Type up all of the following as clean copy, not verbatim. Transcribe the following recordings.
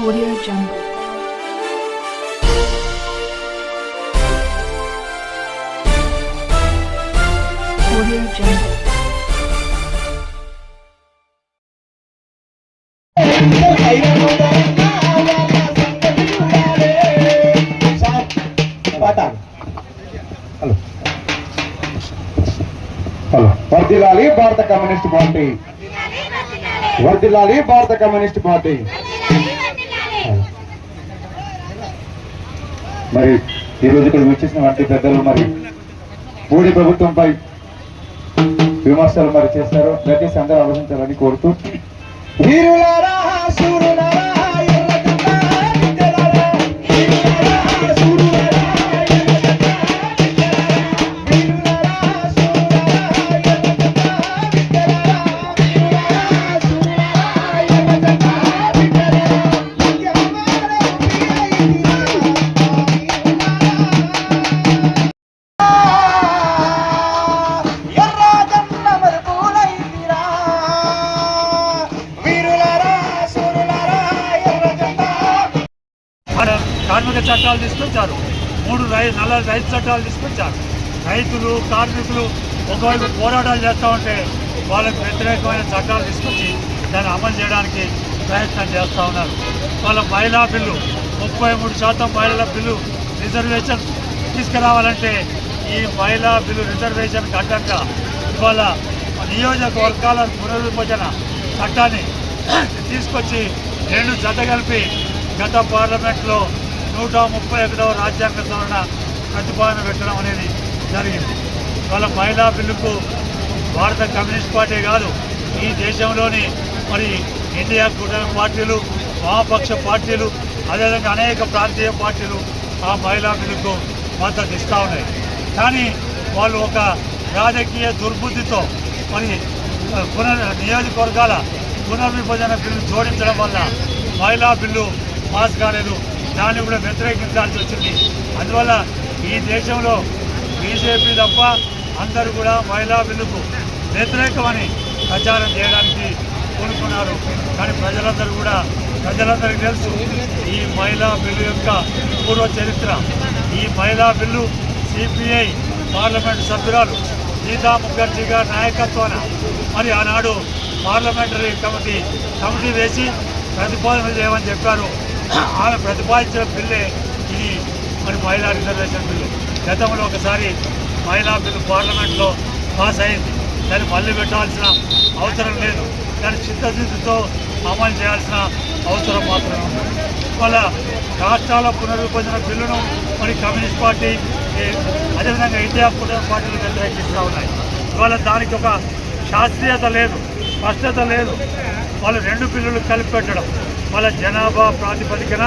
Audio Jungle. Audio Jungle. వర్ధిల్లాలి భారత communist party, వర్ధిల్లాలి భారత కమ్యూనిస్ట్ పార్టీ. మరి ఈరోజు ఇక్కడ వచ్చేసిన వంటి పెద్దలు మరి మోడీ ప్రభుత్వంపై విమర్శలు మరి చేస్తారు. దయచేసి అందరూ ఆలోచించాలని కోరుతూ, వీరులారా శూరులారా కార్మిక చట్టాలు తీసుకొచ్చారు. 3 నల్ల రైతు చట్టాలు తీసుకొచ్చారు. రైతులు కార్మికులు ఒకవైపు పోరాటాలు చేస్తూ ఉంటే వాళ్ళకు వ్యతిరేకమైన చట్టాలు తీసుకొచ్చి దాన్ని అమలు చేయడానికి ప్రయత్నం చేస్తూ ఉన్నారు. వాళ్ళ మహిళా బిల్లు 33% మహిళల బిల్లు రిజర్వేషన్ తీసుకురావాలంటే ఈ మహిళా బిల్లు రిజర్వేషన్కి అడ్డంగా ఇవాళ నియోజకవర్గాల పునర్విభజన చట్టాన్ని తీసుకొచ్చి 2 జతగలిపి గత పార్లమెంట్లో 131వ రాజ్యాంగ సవరణ ప్రతిపాదన పెట్టడం అనేది జరిగింది. వాళ్ళ మహిళా బిల్లుకు భారత కమ్యూనిస్ట్ పార్టీ కాదు, ఈ దేశంలోని మరి ఇండియా కూటమి పార్టీలు, వామపక్ష పార్టీలు, అదేవిధంగా అనేక ప్రాంతీయ పార్టీలు ఆ మహిళా బిల్లుకు మద్దతు ఇస్తూ ఉన్నాయి. కానీ వాళ్ళు ఒక రాజకీయ దుర్బుద్ధితో మరి నియోజకవర్గాల పునర్విభజన బిల్లు జోడించడం వల్ల మహిళా బిల్లు పాస్ కాలేదు. దాన్ని కూడా వ్యతిరేకించాల్సి వచ్చింది. అందువల్ల ఈ దేశంలో బీజేపీ తప్ప అందరూ కూడా మహిళా బిల్లుకు వ్యతిరేకమని ప్రచారం చేయడానికి కోరుకున్నారు. కానీ ప్రజలందరికీ తెలుసు ఈ మహిళా బిల్లు యొక్క పూర్వ చరిత్ర. ఈ మహిళా బిల్లు సిపిఐ పార్లమెంటు సభ్యురాలు గీతా ముఖర్జీ గారి నాయకత్వాన మరి ఆనాడు పార్లమెంటరీ కమిటీ వేసి ప్రతిపాదన చేయమని చెప్పారు. ఆమె ప్రతిపాదించిన బిల్లే ఇది మరి మహిళా రిజర్వేషన్ బిల్లు. గతంలో ఒకసారి మహిళా బిల్లు పార్లమెంట్లో పాస్ అయింది. దాన్ని మళ్ళీ పెట్టాల్సిన అవసరం లేదు. దాన్ని చిత్తశుద్ధితో అమలు చేయాల్సిన అవసరం మాత్రమే ఉంది. వాళ్ళ రాష్ట్రాల పునర్విభజన బిల్లును మరి కమ్యూనిస్ట్ పార్టీ, అదేవిధంగా ఇండియా కూటమి పార్టీలు వ్యతిరేకిస్తూ ఉన్నాయి. ఇవాళ దానికి ఒక శాస్త్రీయత లేదు, స్పష్టత లేదు. వాళ్ళు 2 బిల్లులు కలిపి పెట్టడం, వాళ్ళ జనాభా ప్రాతిపదికన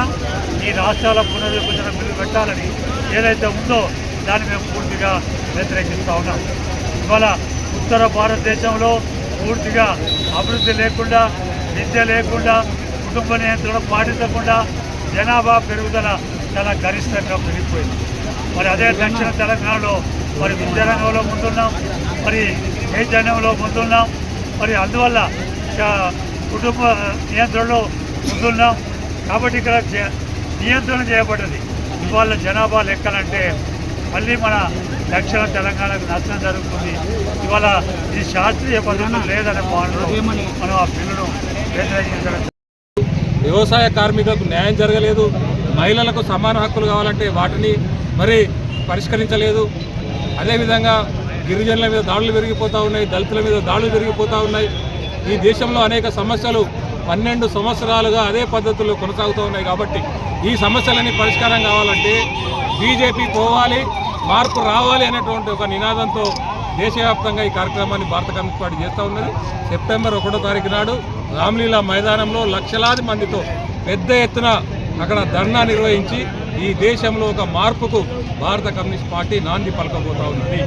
ఈ రాష్ట్రాల పునర్విభజన బిల్లు పెట్టాలని ఏదైతే ఉందో దాన్ని మేము పూర్తిగా వ్యతిరేకిస్తూ ఉన్నాం. ఇవాళ ఉత్తర భారతదేశంలో పూర్తిగా అభివృద్ధి లేకుండా, విద్య లేకుండా, కుటుంబ నియంత్రణ పాటించకుండా జనాభా పెరుగుదల చాలా గరిష్టంగా పెరిగిపోయింది. మరి అదే దక్షిణ తెలంగాణలో మరి విద్యారంగంలో ముందున్నాం, మరి చైతన్యంలో ముందున్నాం. మరి అందువల్ల కుటుంబ నియంత్రణలో ముందున్నాం. కాబట్టి ఇక్కడ నియంత్రణ చేయబడ్డది. ఇవాళ జనాభా లెక్కలంటే మళ్ళీ మన దక్షిణ తెలంగాణకు నష్టం జరుగుతుంది. ఇవాళ ఈ శాస్త్రీయ పద్ధతులు లేదనే పాలనలో మనం ఆ బిల్లును వ్యతిరేకించడం. వ్యవసాయ కార్మికులకు న్యాయం జరగలేదు. మహిళలకు సమాన హక్కులు కావాలంటే వాటిని మరి పరిష్కరించలేదు. అదేవిధంగా గిరిజనుల మీద దాడులు పెరిగిపోతూ ఉన్నాయి, దళితుల మీద దాడులు పెరిగిపోతూ ఉన్నాయి. ఈ దేశంలో అనేక సమస్యలు 12 సంవత్సరాలుగా అదే పద్ధతుల్లో కొనసాగుతూ ఉన్నాయి. కాబట్టి ఈ సమస్యలన్నీ పరిష్కారం కావాలంటే బీజేపీ పోవాలి, మార్పు రావాలి అనేటువంటి ఒక నినాదంతో దేశవ్యాప్తంగా ఈ కార్యక్రమాన్ని భారత కమ్యూనిస్ట్ పార్టీ చేస్తూ ఉన్నది. సెప్టెంబర్ 1వ తారీఖు నాడు రామ్లీలా మైదానంలో లక్షలాది మందితో పెద్ద ఎత్తున అక్కడ ధర్నా నిర్వహించి ఈ దేశంలో ఒక మార్పుకు భారత కమ్యూనిస్ట్ పార్టీ నాంది పలకబోతూ ఉన్నది.